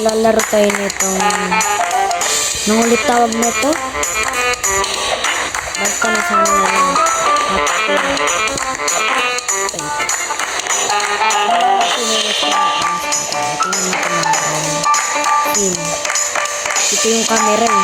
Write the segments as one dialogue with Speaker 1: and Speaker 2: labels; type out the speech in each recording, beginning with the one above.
Speaker 1: Maglalaro tayo nitong... Nung ulit tawag na ito? Basta na sa mga ito yung camera mo.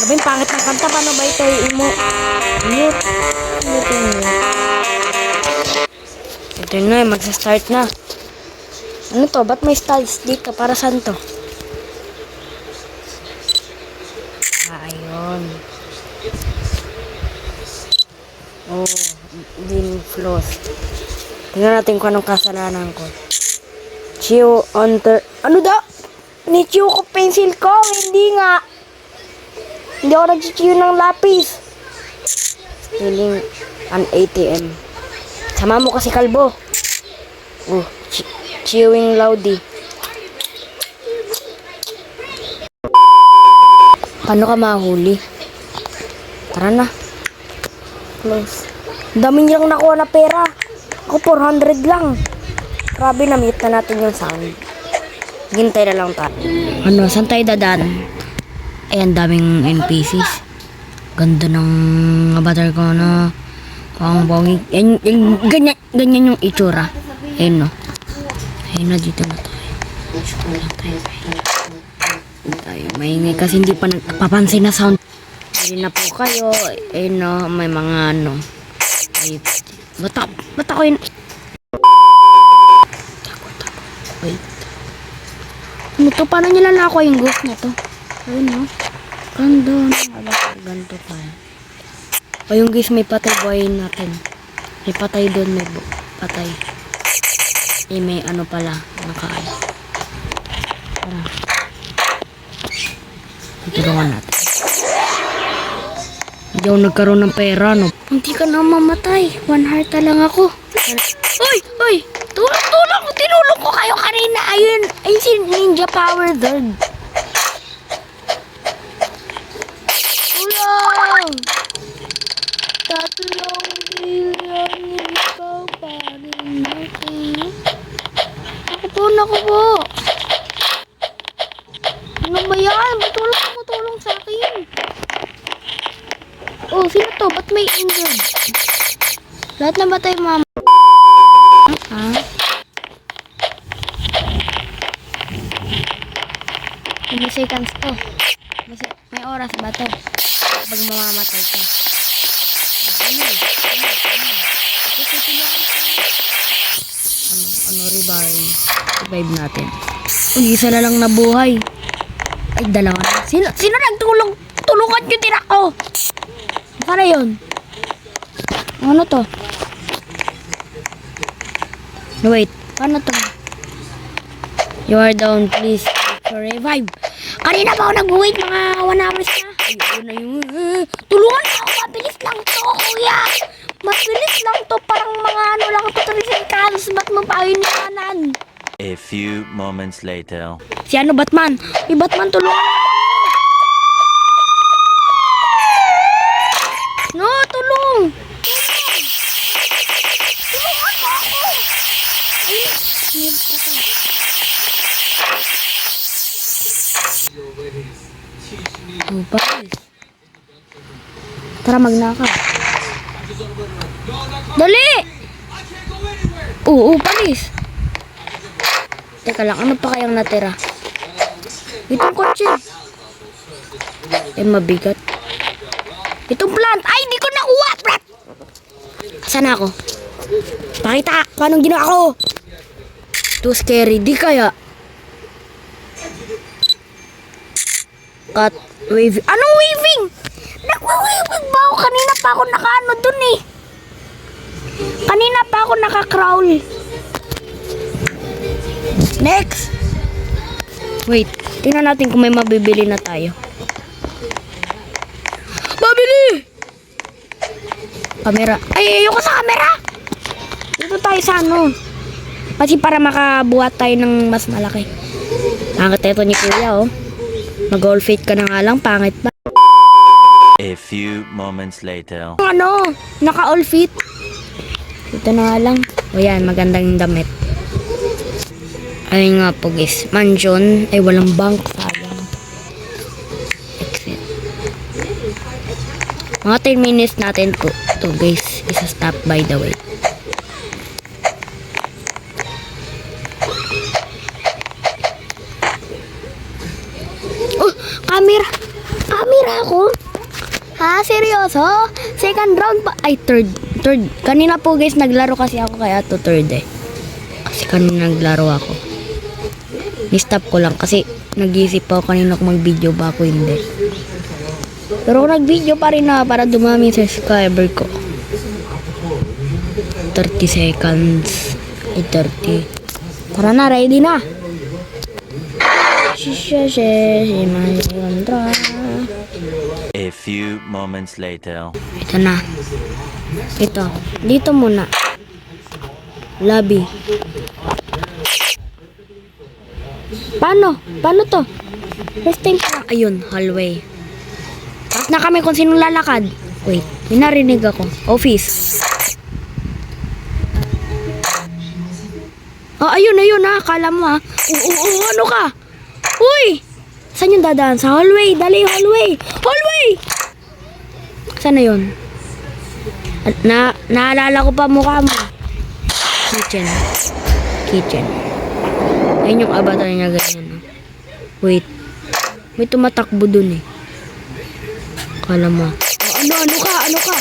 Speaker 1: Labing pangit ng kanta. Paano ba ito i-emo? Mute. Ito na, magsa-start na. Ano to? Ba't may styles dito? Para saan to? Ayun. Oh, din floss. Tingnan natin kung anong kasalanan ko. Chew on ano daw? Ni-chew ko pencil ko. Hindi nga. Hindi ako nag-chew ng lapis. Stealing an ATM. Sama mo kasi kalbo. Oh, chewing loudly. Paano ka mahuli? Tara na. Close. Dami niyang nakuha na pera. Ako 400 lang. Grabe, na-mute na natin yung sound. Hintay na lang tayo. Ano, saan tayo dadaan? Ayan, daming NPCs. Ganda ng avatar ko na. Ang bongi. Ganyan yung itsura. Ayun no. Ayun na, dito na tayo. Maingay kasi hindi pa nagpapansin na sound. Hindi na po kayo. Ayun no, may mga ano. Ba't ako yun? Wait. Ano to? Paano nila nakuha yung ghost na to? Ayun no. Ganto pa. O yung guys, may patay buhayin natin. May patay doon, may patay. Eh, may ano pala, nakaay. Tara. Tulungan natin. Hindi ako nagkaroon ng pera, no? Hindi ka na mamatay. 1 heart lang ako. Uy! Tulong! Tinulong ko kayo kanina. Ayun si Ninja Power Third. Tulong! Tatlong bilyon ikaw pa rin natin. Ako po. Ano ba yan? Matulong sa akin. Oh, sino to? Ba't may injured? Lahat na ba tayo, mama? Ha? May seconds to. May oras ba to? Pag mamamatay ka. Revive natin. Uy, isa na lang nabuhay. Ay, dalawa na. Sino nagtulong? Tulungan nyo din ako. Para yun. Ano to? No, wait. Paano to? You are down, please. Revive. Kanina pa ako nag-wait. Mga 1 hours na. Ayun na yung... tulungan ako. Mabilis lang to, kuya. Mabilis lang to. Parang mga ano lang to. 3 seconds. Ba't mo pa inanan?
Speaker 2: A few moments later.
Speaker 1: Si ano, Batman? Batman, tulungan! No, tulong! Tulungan mo ako! Paris. Tara, magnaka. Dali! Oo, Paris. Teka lang, ano pa kayang natira? Itong kotse. Mabigat. Itong plant. Ay, di ko nakuha, prat! Saan ako? Pakita, paano ginawa ko? Too scary. Di kaya? Cut. Waving. Anong waving? Nagwa-waving ba ako? Kanina pa ako naka-ano dun eh. Kanina pa ako naka-crawl. Next! Wait, tingnan natin kung may mabibili na tayo. Mabili! Kamera. Ay, ayoko sa kamera! Dito tayo sa ano. Kasi para makabuhat tayo ng mas malaki. Pangit ito ni Kuya, oh. Mag-all fit ka na nga lang, pangit ba?
Speaker 2: A few moments later.
Speaker 1: Ano? Naka-all fit. Ito na nga lang. O yan, magandang damit. Ayun nga po guys, mansion. Ay, walang bank. Sayang. Exit. Mga 10 minutes natin to guys. Isa stop by the way. Oh, camera. Camera ako. Ha, seryoso? Second round pa. Ay, third. Kanina po guys, naglaro kasi ako kaya to third eh. Kasi kanina naglaro ako. Ni-stop ko lang kasi nag-iisip ako kanina kung mag-video ba ako hindi. Pero nag-video pa rin na para dumami sa subscriber ko. 30 seconds. Ay, 30. Tara na, ready na.
Speaker 2: A few moments later.
Speaker 1: Ito na. Ito. Dito muna. Lobby. Paano? Paano to? First time pa lang. Ayun, hallway. Tapos na kami kung sinong lalakad. Wait, may narinig ako. Office. Oh, ayun, ha. Kala mo, ha. Ano ka? Uy! Saan yung dadaan? Sa hallway. Dali, hallway. Hallway! Saan na yun? Naalala ko pa mukha mo. Kitchen. Ayun yung avatar niya ganyan. Wait. May tumatakbo dun eh. Kala mo. Ano ka?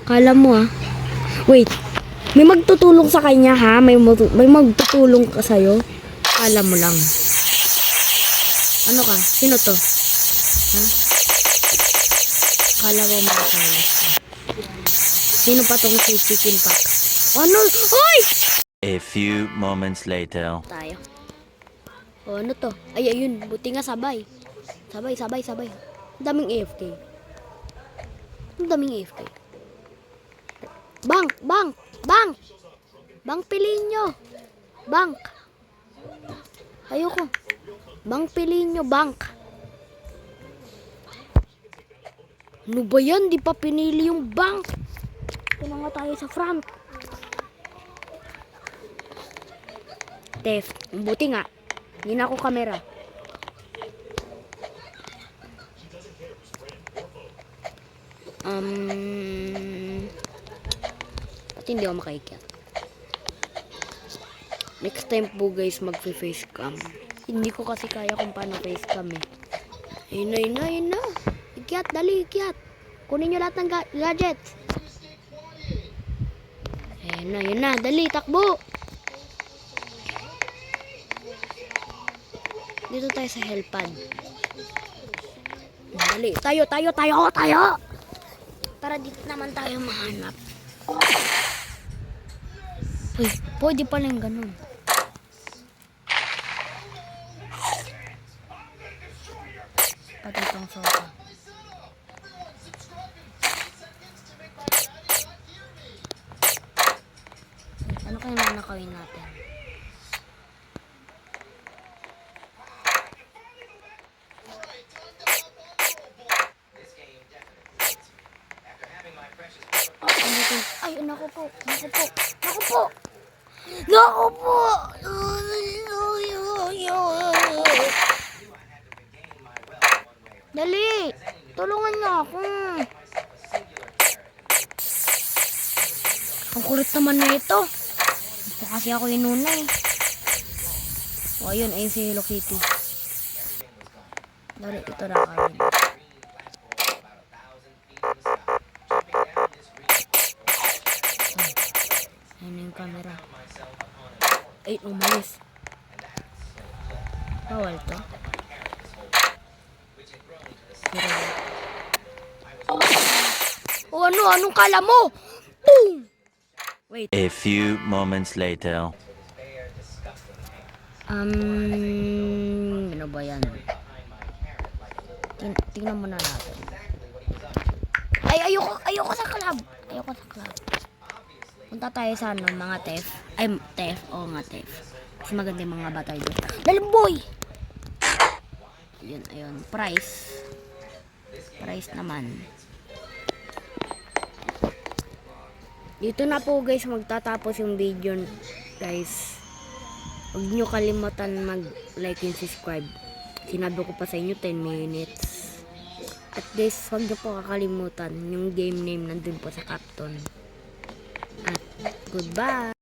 Speaker 1: Kala mo Wait. May magtutulong sa kanya ha? May magtutulong ka sa'yo? Kala mo lang. Ano ka? Sino to? Ha? Kala mo makakalas ka. Sino pa tong si Chicken Pack? Ano? Hoy!
Speaker 2: A few moments later.
Speaker 1: Tayo. Ano to? Ay, ayun. Buti nga sabay. Sabay. Ang daming AFK. Bank, piliin nyo. Bank. Ayoko. Bank, piliin nyo. Bank. Ano ba yan? Di pa pinili yung bank. Ito na nga tayo sa front. Theft. Buti nga. Hindi na ako kamera. Pati hindi ako makaikyat. Next time po guys, mag-face cam. Hindi ko kasi kaya kung paano face cam eh. Ayun na. Ikyat, dali, ikyat. Kunin nyo lahat ng gadgets. Ayun na, dali, takbo. Dito tayo sa helipad. Dali, tayo. Para dito naman tayo mahanap. Uy, pwede pala yung ganun. Pati itong sofa. Ano kaya nanakawin natin? Ay, naku po. Dali, tulungan niyo ako. Ang kulit naman na ito. Ito kasi ako inunay. O, ayun si Hello Kitty. Dali, ito na kami. Ayun yung camera. Ay, umalis. Bawal to. O anong kala mo? Boom! Wait.
Speaker 2: A few moments later.
Speaker 1: Ano ba yan? Tingnan muna natin. Ay, ayoko sa club. Punta tayo sa mga theft. Ay, theft. Oo nga, theft. Kasi maganda yung mga batay doon. Dalim boy! Ayun. Price naman. Dito na po guys magtatapos yung video guys. Huwag nyo kalimutan mag-like and subscribe. Sinabi ko pa sa inyo 10 minutes. At guys, huwag nyo po kakalimutan yung game name nandun po sa caption. At goodbye!